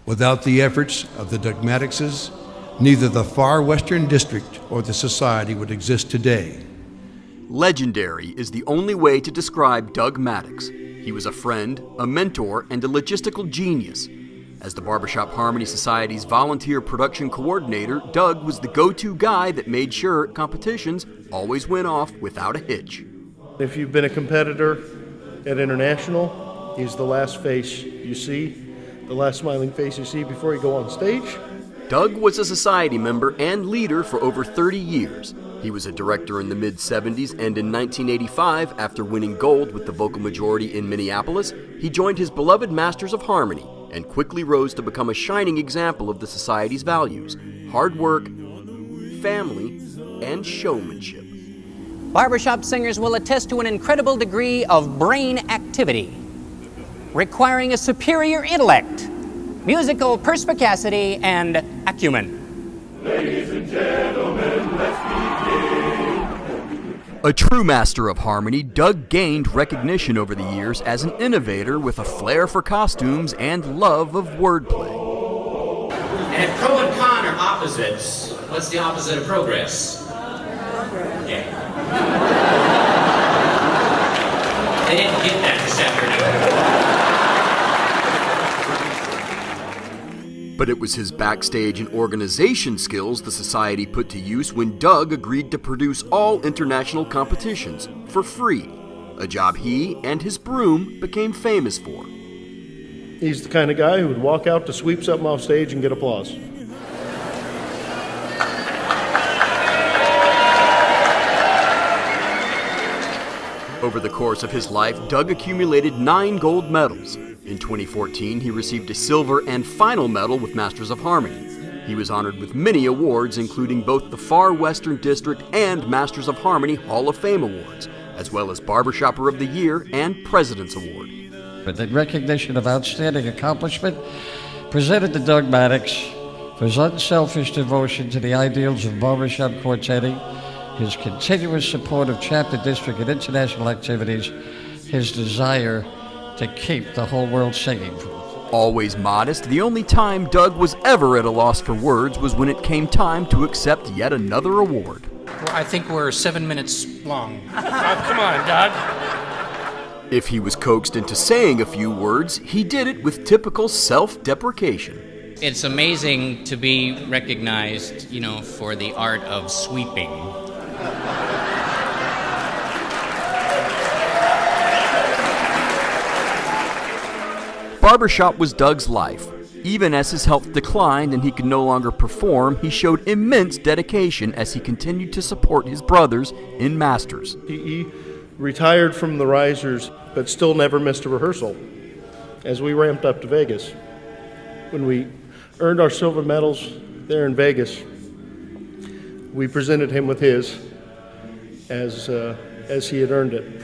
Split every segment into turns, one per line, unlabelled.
Without the efforts of the Doug Maddoxes, neither the Far Western District or the Society would exist today.
Legendary is the only way to describe Doug Maddox. He was a friend, a mentor, and a logistical genius. As the Barbershop Harmony Society's volunteer production coordinator, Doug was the go-to guy that made sure competitions always went off without a hitch.
If you've been a competitor at International, he's the last face you see, the last smiling face you see before you go on stage.
Doug was a society member and leader for over 30 years. He was a director in the mid-70s, and in 1985, after winning gold with the vocal majority in Minneapolis, he joined his beloved Masters of Harmony and quickly rose to become a shining example of the society's values: hard work, family, and showmanship.
Barbershop singers will attest to an incredible degree of brain activity, requiring a superior intellect, musical perspicacity, and acumen.
Ladies and gentlemen, let's begin.
A true master of harmony, Doug gained recognition over the years as an innovator with a flair for costumes and love of wordplay.
And if pro and con are opposites, what's the opposite of progress? Yeah. They didn't get that this afternoon.
But it was his backstage and organization skills the society put to use when Doug agreed to produce all international competitions for free, a job he and his broom became famous for.
He's the kind of guy who would walk out to sweep something off stage and get applause.
Over the course of his life, Doug accumulated 9 gold medals. In 2014, he received a silver and final medal with Masters of Harmony. He was honored with many awards, including both the Far Western District and Masters of Harmony Hall of Fame awards, as well as Barbershopper of the Year and President's Award.
But the recognition of outstanding accomplishment presented to Doug Maddox for his unselfish devotion to the ideals of barbershop quartetting, his continuous support of chapter district and international activities, his desire to keep the whole world singing.
Always modest, the only time Doug was ever at a loss for words was when it came time to accept yet another award.
Well, I think we're 7 minutes long. Come on, Doug.
If he was coaxed into saying a few words, he did it with typical self-deprecation.
It's amazing to be recognized, for the art of sweeping.
Barbershop was Doug's life. Even as his health declined and he could no longer perform, he showed immense dedication as he continued to support his brothers in Masters.
He retired from the risers, but still never missed a rehearsal. As we ramped up to Vegas, when we earned our silver medals there in Vegas, we presented him with his as he had earned it.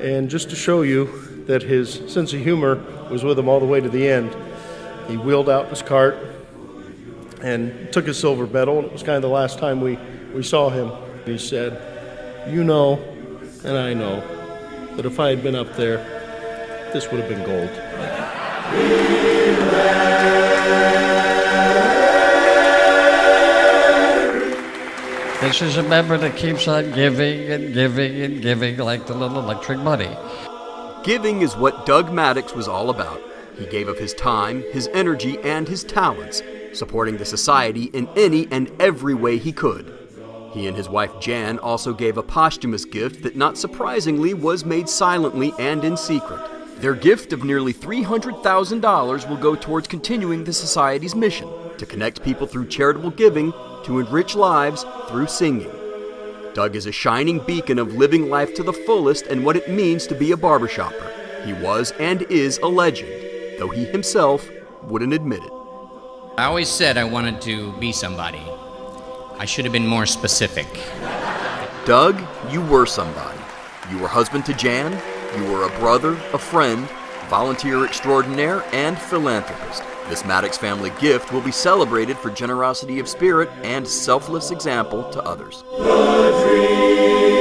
And just to show you that his sense of humor was with him all the way to the end, he wheeled out his cart and took his silver medal, and it was kind of the last time we saw him. He said, "You know, and I know, that if I had been up there, this would have been gold."
This is a member that keeps on giving and giving and giving like the little electric money.
Giving is what Doug Maddox was all about. He gave of his time, his energy, and his talents, supporting the society in any and every way he could. He and his wife Jan also gave a posthumous gift that, not surprisingly, was made silently and in secret. Their gift of nearly $300,000 will go towards continuing the society's mission to connect people through charitable giving, to enrich lives through singing. Doug is a shining beacon of living life to the fullest and what it means to be a barbershopper. He was and is a legend, though he himself wouldn't admit it.
I always said I wanted to be somebody. I should have been more specific.
Doug, you were somebody. You were husband to Jan, you were a brother, a friend, volunteer extraordinaire, and philanthropist. This Maddox family gift will be celebrated for generosity of spirit and selfless example to others.
The dream